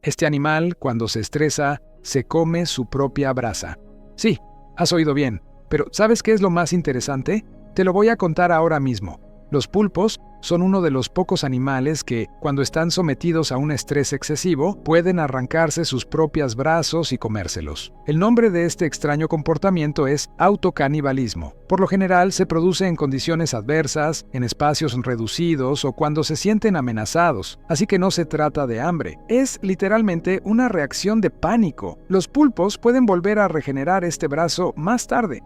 Este animal, cuando se estresa, se come su propia brasa. Sí, has oído bien, pero ¿sabes qué es lo más interesante? Te lo voy a contar ahora mismo. Los pulpos son uno de los pocos animales que, cuando están sometidos a un estrés excesivo, pueden arrancarse sus propios brazos y comérselos. El nombre de este extraño comportamiento es autocanibalismo. Por lo general, se produce en condiciones adversas, en espacios reducidos o cuando se sienten amenazados, así que no se trata de hambre. Es literalmente una reacción de pánico. Los pulpos pueden volver a regenerar este brazo más tarde,